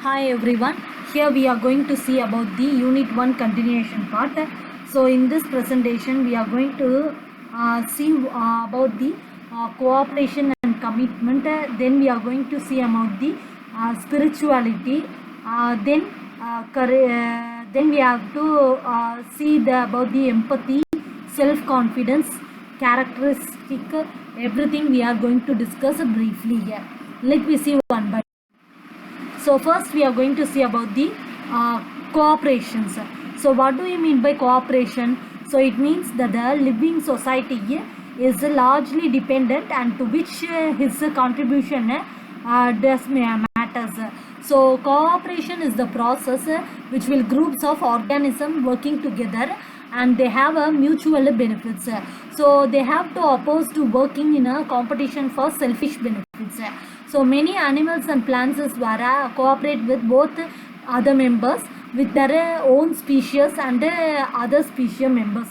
Hi everyone, here we are going to see about the Unit 1 continuation part. So in this presentation we are going to see about the cooperation and commitment. Then we are going to see about the spirituality. Then we have to see about the empathy, self-confidence, characteristic, everything we are going to discuss briefly here. Let me see one by. So first we are going to see about the cooperations. So what do you mean by cooperation? So it means that the living society is largely dependent and to which his contribution does matters. So cooperation is the process which will groups of organisms working together and they have a mutual benefits. So they have to oppose to working in a competition for selfish benefits. So many animals and plants cooperate with both other members with their own species and other species members.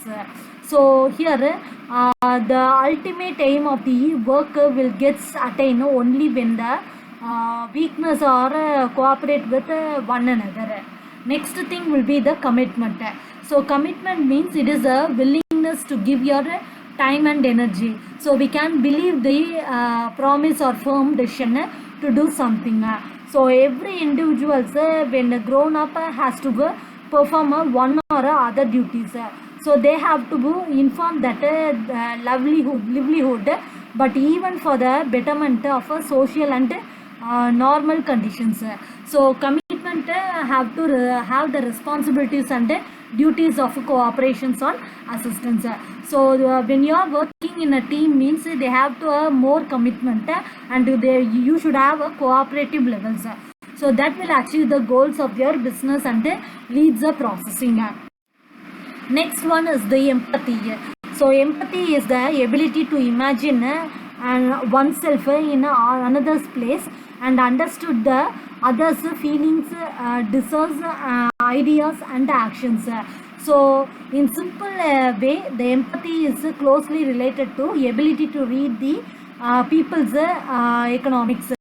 So here the ultimate aim of the work will get attained only when the weakness or cooperate with one another. Next thing will be the commitment. So commitment means it is a willingness to give your time and energy. So we can believe the promise or firm decision to do something. So every individual when grown up has to perform one or other duties. So they have to inform that livelihood, but even for the betterment of social and normal conditions. So commitment have to have the responsibilities and duties of cooperations on assistance. So when you are working in a team means they have to have more commitment and you should have a cooperative levels. So that will achieve the goals of your business and leads the processing. Next one is the empathy. So empathy is the ability to imagine and oneself in another's place and understood the others' feelings, desires, ideas and actions. So in simple way, the empathy is closely related to ability to read the people's economics,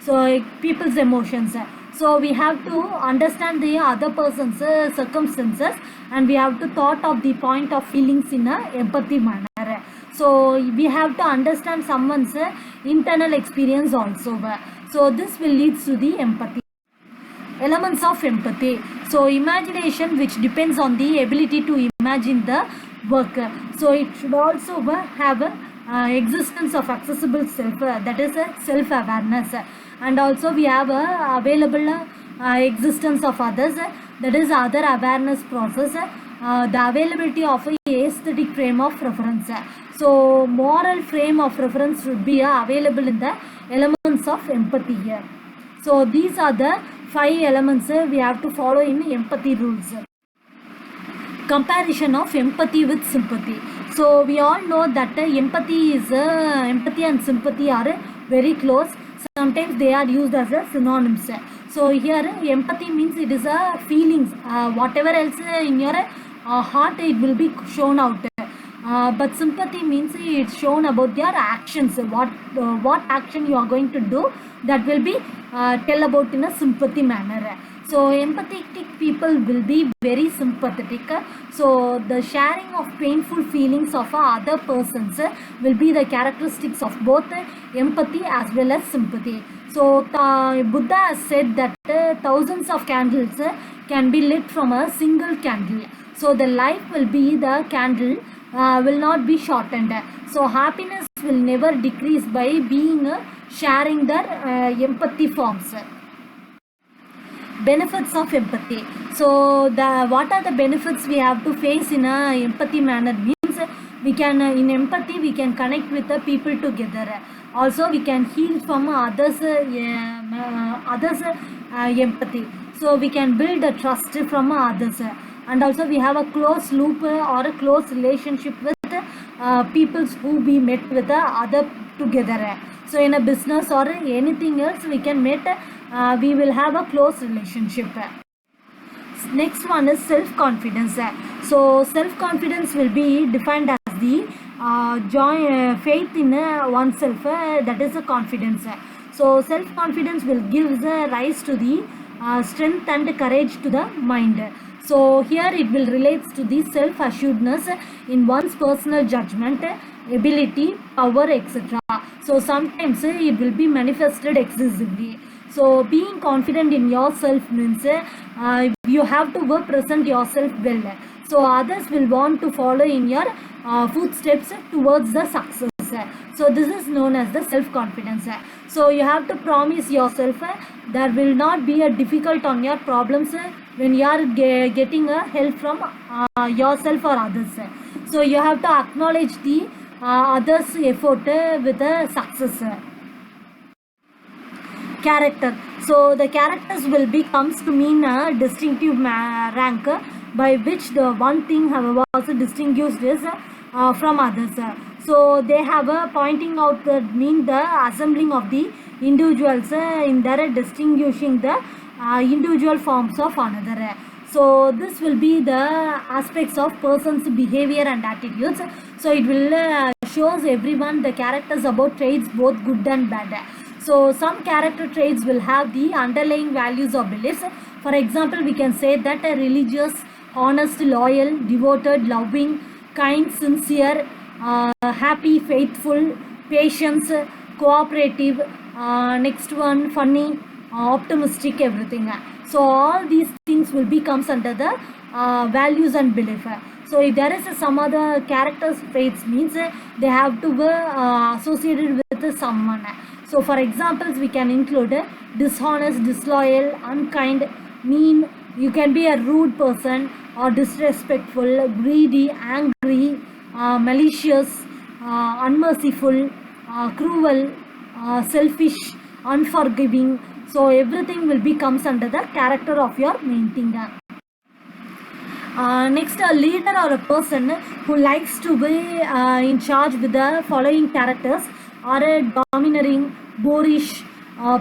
so people's emotions. So we have to understand the other person's circumstances and we have to thought of the point of feelings in a empathy manner. So we have to understand someone's internal experience also. So this will lead to the empathy. Elements of empathy. So imagination, which depends on the ability to imagine the work. So it should also have existence of accessible self, that is self-awareness, and also we have available existence of others, that is other awareness process, the availability of a aesthetic frame of reference. So moral frame of reference should be available in the elements of empathy here. So these are the 5 elements we have to follow in empathy rules. Comparison of empathy with sympathy. So we all know that empathy and sympathy are very close. Sometimes they are used as a synonyms. So here empathy means it is a feelings. Whatever else in your heart, it will be shown out. But sympathy means it's shown about their actions. What action you are going to do, that will be tell about in a sympathy manner. So empathetic people will be very sympathetic. So the sharing of painful feelings of other persons will be the characteristics of both empathy as well as sympathy. So Buddha has said that thousands of candles can be lit from a single candle. So the life will be the candle, will not be shortened. So happiness will never decrease by being sharing their empathy forms. Benefits of empathy. So what are the benefits we have to face in a empathy manner means we can in empathy we can connect with the people together. Also we can heal from others empathy. So we can build a trust from others, and also we have a close loop or a close relationship with people who we met with the other together. So in a business or anything else we can meet, we will have a close relationship. Next one is self-confidence. So self-confidence will be defined as the faith in oneself, that is a confidence. So self-confidence will give rise to the strength and courage to the mind. So here it will relates to the self-assuredness in one's personal judgment, ability, power, etc. So sometimes it will be manifested excessively. So being confident in yourself means you have to present yourself well. So others will want to follow in your footsteps towards the success. So this is known as the self-confidence. So you have to promise yourself there will not be a difficult on your problems when you are getting help from yourself or others. So you have to acknowledge the others' effort with a success. Character. So the characters will be comes to mean a distinctive rank by which the one thing was distinguished is from others. So they have pointing out the mean the assembling of the individuals in their distinguishing the individual forms of another. So this will be the aspects of person's behavior and attitudes. So it will shows everyone the characters about traits both good and bad. So some character traits will have the underlying values or beliefs. For example, we can say that a religious, honest, loyal, devoted, loving, kind, sincere, happy, faithful, patience, cooperative, next one funny, optimistic, everything. So all these things will be comes under the values and belief. So if there is some other character traits means they have to be associated with someone. So for examples we can include dishonest, disloyal, unkind, mean. You can be a rude person or disrespectful, greedy, angry, malicious, unmerciful, cruel, selfish, unforgiving. So everything will be comes under the character of your main thing. Next, a leader or a person who likes to be in charge with the following characters are a domineering, boorish,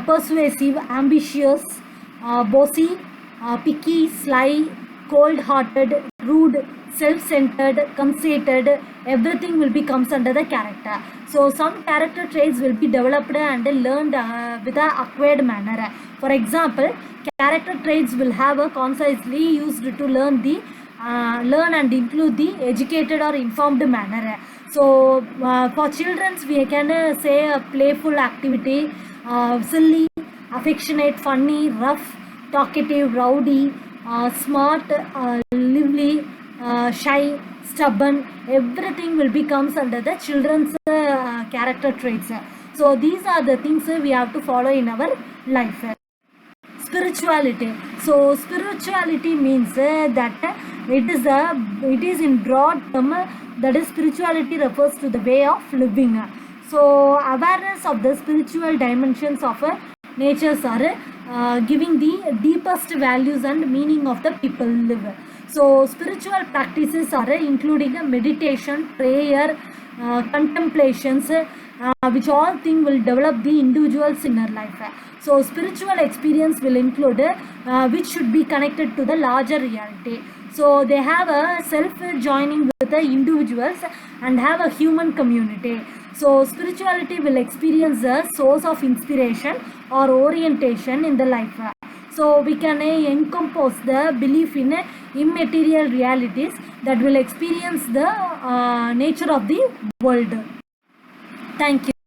persuasive, ambitious, bossy, picky, sly, cold-hearted, rude, self-centered, conceited. Everything will be comes under the character. So some character traits will be developed and learned with an acquired manner. For example, character traits will have a concisely used to learn and include the educated or informed manner. So for children we can say a playful activity, silly, affectionate, funny, rough, talkative, rowdy, smart, lively, shy, stubborn. Everything will be comes under the children's character traits. So these are the things we have to follow in our life. Spirituality. So spirituality means that it is in broad term, that is spirituality refers to the way of living. So awareness of the spiritual dimensions of natures are giving the deepest values and meaning of the people live. So spiritual practices are including meditation, prayer, contemplations, which all things will develop the individual's inner life. So spiritual experience will include which should be connected to the larger reality. So they have a self-joining with the individuals and have a human community. So spirituality will experience a source of inspiration or orientation in the life. So we can encompass the belief in immaterial realities that will experience the nature of the world. Thank you.